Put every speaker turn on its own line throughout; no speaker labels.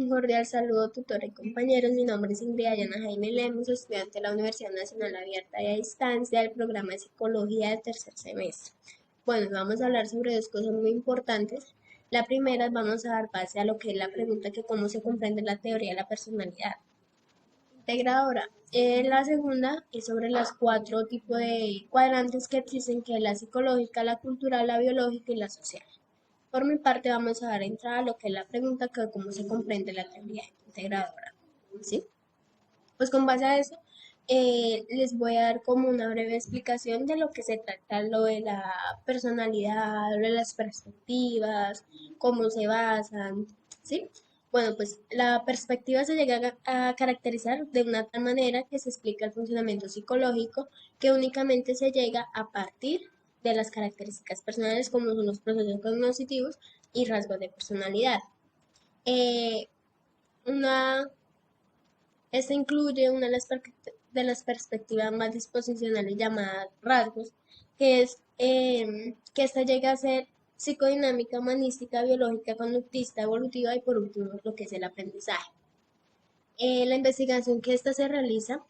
Un cordial saludo, tutor y compañeros. Mi nombre es Ingrid Ayana Jaime Lemos, estudiante de la Universidad Nacional Abierta y a Distancia del programa de Psicología de tercer semestre. Bueno, vamos a hablar sobre dos cosas muy importantes. La primera, vamos a dar base a lo que es la pregunta que cómo se comprende la teoría de la personalidad integradora. La segunda es sobre los cuatro tipos de cuadrantes que existen, que es la psicológica, la cultural, la biológica y la social. Por mi parte, vamos a dar entrada a lo que es la pregunta que cómo se comprende la teoría integradora, ¿sí? Pues con base a eso, les voy a dar como una breve explicación de lo que se trata, lo de la personalidad, lo de las perspectivas, cómo se basan, ¿sí? Bueno, pues la perspectiva se llega a caracterizar de una tal manera que se explica el funcionamiento psicológico que únicamente se llega a partir de las características personales como son los procesos cognitivos y rasgos de personalidad. Eh, una esta incluye una de las perspectivas más disposicionales llamadas rasgos, que es que esta llega a ser psicodinámica, humanística, biológica, conductista, evolutiva y por último lo que es el aprendizaje. La investigación que esta se realiza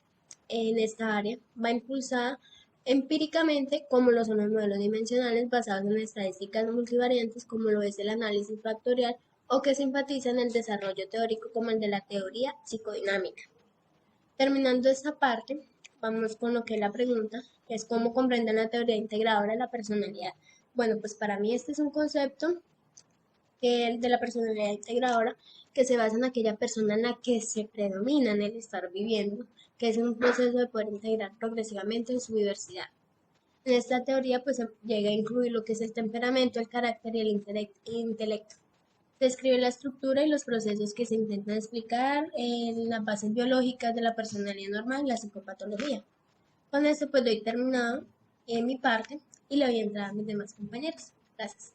en esta área va impulsada empíricamente como lo son los modelos dimensionales basados en estadísticas multivariantes como lo es el análisis factorial o que se enfatiza en el desarrollo teórico como el de la teoría psicodinámica. Terminando esta parte, vamos con lo que es la pregunta, que es cómo comprenden la teoría integradora de la personalidad. Bueno, pues para mí este es un concepto que es de la personalidad integradora que se basa en aquella persona en la que se predomina en el estar viviendo, que es un proceso de poder integrar progresivamente en su diversidad. En esta teoría pues se llega a incluir lo que es el temperamento, el carácter y el intelecto. Describe la estructura y los procesos que se intentan explicar en las bases biológicas de la personalidad normal y la psicopatología. Con esto pues doy terminado en mi parte y le doy entrada a mis demás compañeros. Gracias.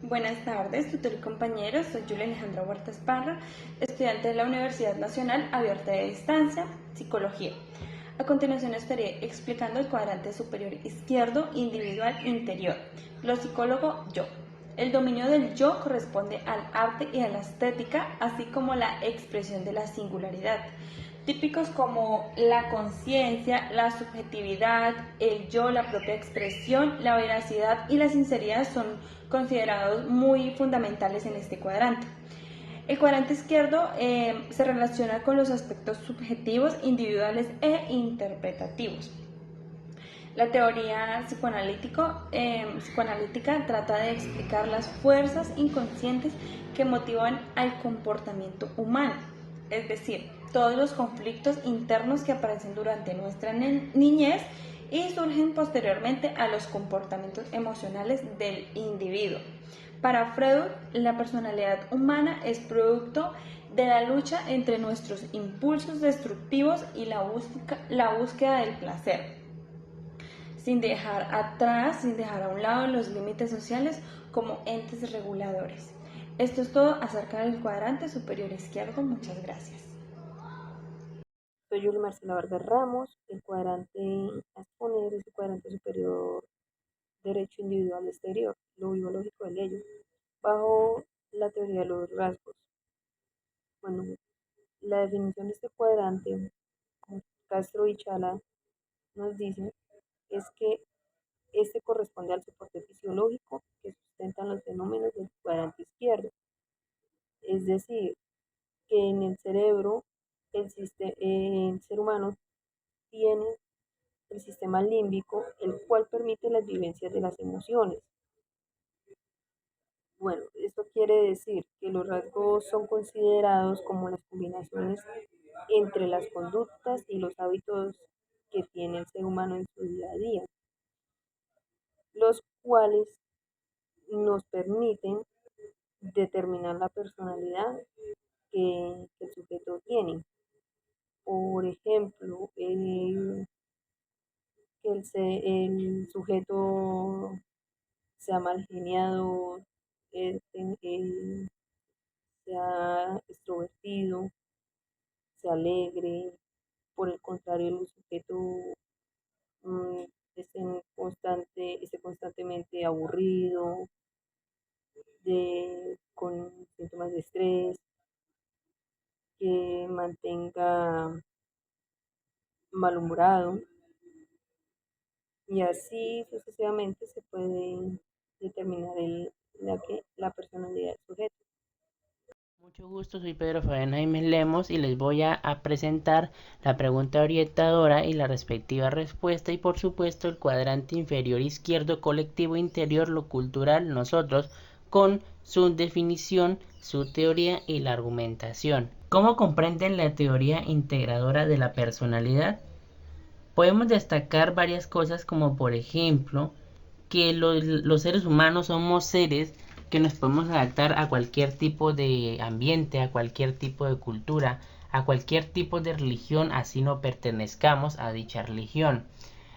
Buenas tardes, tutor y compañeros. Soy Julia Alejandra Huertas Parra, estudiante de la Universidad Nacional Abierta de Distancia, Psicología. A continuación estaré explicando el cuadrante superior izquierdo individual interior, lo psicólogo yo. El dominio del yo corresponde al arte y a la estética, así como la expresión de la singularidad. Típicos como la conciencia, la subjetividad, el yo, la propia expresión, la veracidad y la sinceridad son considerados muy fundamentales en este cuadrante. El cuadrante izquierdo se relaciona con los aspectos subjetivos, individuales e interpretativos. La teoría psicoanalítica trata de explicar las fuerzas inconscientes que motivan al comportamiento humano, es decir, todos los conflictos internos que aparecen durante nuestra niñez y surgen posteriormente a los comportamientos emocionales del individuo. Para Freud, la personalidad humana es producto de la lucha entre nuestros impulsos destructivos y la búsqueda del placer, sin dejar a un lado los límites sociales como entes reguladores. Esto es todo acerca del cuadrante superior izquierdo. Muchas gracias.
Soy Yuli Marcela Vargas Ramos, el cuadrante a exponer es el cuadrante superior derecho individual exterior, lo biológico del ello, bajo la teoría de los rasgos. Bueno, la definición de este cuadrante, como Castro y Chala nos dicen, es que este corresponde al soporte fisiológico que sustentan los fenómenos del cuadrante izquierdo, es decir, que en el cerebro el ser humano tiene el sistema límbico, el cual permite las vivencias de las emociones. Bueno, esto quiere decir que los rasgos son considerados como las combinaciones entre las conductas y los hábitos que tiene el ser humano en su día a día, los cuales nos permiten determinar la personalidad que el sujeto tiene. Por ejemplo, que el sujeto sea mal geniado, sea extrovertido, sea alegre. Por el contrario, el sujeto mm, esté constantemente aburrido, con síntomas de estrés. que mantenga malhumorado, y así sucesivamente se puede determinar la personalidad del sujeto.
Mucho gusto, soy Pedro Fabián Jaime Lemos y les voy a presentar la pregunta orientadora y la respectiva respuesta y por supuesto el cuadrante inferior izquierdo colectivo interior lo cultural nosotros con su definición, su teoría y la argumentación. ¿Cómo comprenden la teoría integradora de la personalidad? Podemos destacar varias cosas como por ejemplo que los seres humanos somos seres que nos podemos adaptar a cualquier tipo de ambiente, a cualquier tipo de cultura, a cualquier tipo de religión, así no pertenezcamos a dicha religión.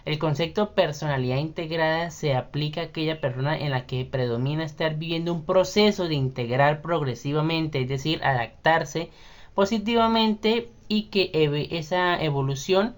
El concepto personalidad integrada se aplica a aquella persona en la que predomina estar viviendo un proceso de integrar progresivamente, es decir, adaptarse positivamente y que esa evolución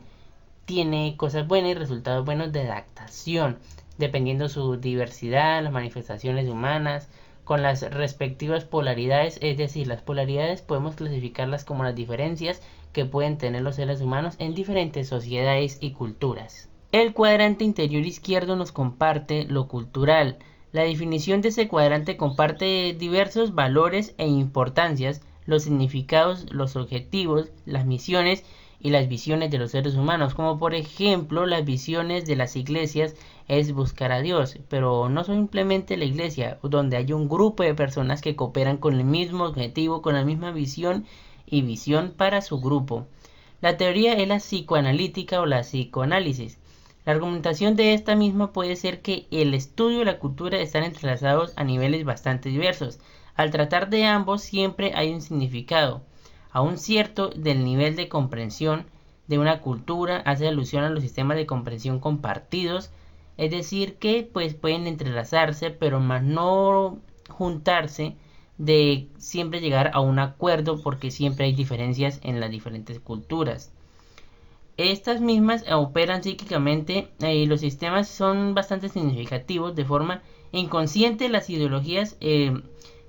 tiene cosas buenas y resultados buenos de adaptación, dependiendo su diversidad, las manifestaciones humanas, con las respectivas polaridades, es decir, las polaridades podemos clasificarlas como las diferencias que pueden tener los seres humanos en diferentes sociedades y culturas. El cuadrante interior izquierdo nos comparte lo cultural. La definición de ese cuadrante comparte diversos valores e importancias, los significados, los objetivos, las misiones y las visiones de los seres humanos, como por ejemplo las visiones de las iglesias es buscar a Dios, pero no simplemente la iglesia, donde hay un grupo de personas que cooperan con el mismo objetivo, con la misma visión y visión para su grupo. La teoría es la psicoanalítica o la psicoanálisis. La argumentación de esta misma puede ser que el estudio y la cultura están entrelazados a niveles bastante diversos. Al tratar de ambos siempre hay un significado. Aún cierto del nivel de comprensión de una cultura hace alusión a los sistemas de comprensión compartidos, es decir que pues pueden entrelazarse pero más no juntarse de siempre llegar a un acuerdo porque siempre hay diferencias en las diferentes culturas. Estas mismas operan psíquicamente y los sistemas son bastante significativos. De forma inconsciente las ideologías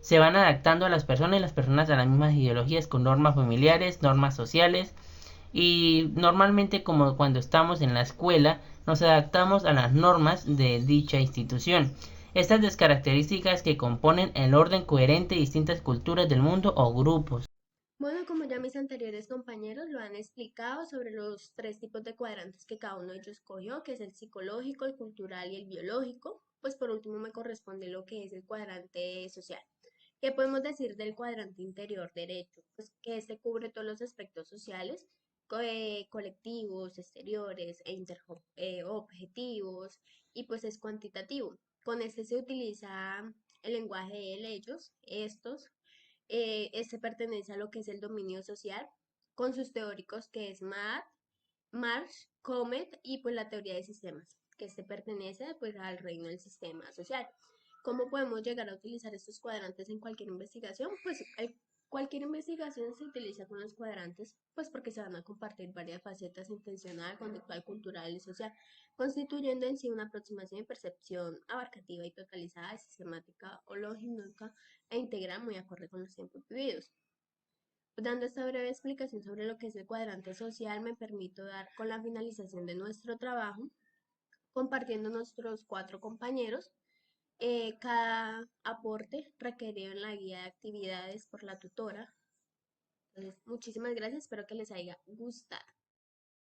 se van adaptando a las personas y las personas a las mismas ideologías con normas familiares, normas sociales y normalmente como cuando estamos en la escuela nos adaptamos a las normas de dicha institución. Estas características que componen el orden coherente de distintas culturas del mundo o grupos.
Bueno, como ya mis anteriores compañeros lo han explicado sobre los tres tipos de cuadrantes que cada uno de ellos escogió, que es el psicológico, el cultural y el biológico, pues por último me corresponde lo que es el cuadrante social. ¿Qué podemos decir del cuadrante interior derecho? Pues que este cubre todos los aspectos sociales, colectivos, exteriores e objetivos, y pues es cuantitativo. Con este se utiliza el lenguaje de ellos, estos. Este pertenece a lo que es el dominio social, con sus teóricos que es Marsh, Comet y pues la teoría de sistemas, que este pertenece pues al reino del sistema social. ¿Cómo podemos llegar a utilizar estos cuadrantes en cualquier investigación? Pues cualquier investigación se utiliza con los cuadrantes, pues porque se van a compartir varias facetas intencional, conductual, cultural y social, constituyendo en sí una aproximación y percepción abarcativa y totalizada, sistemática o lógica e integral muy acorde con los tiempos vividos. Dando esta breve explicación sobre lo que es el cuadrante social, me permito dar con la finalización de nuestro trabajo, compartiendo nuestros cuatro compañeros, cada aporte requerido en la guía de actividades por la tutora. Entonces, muchísimas gracias, espero que les haya gustado.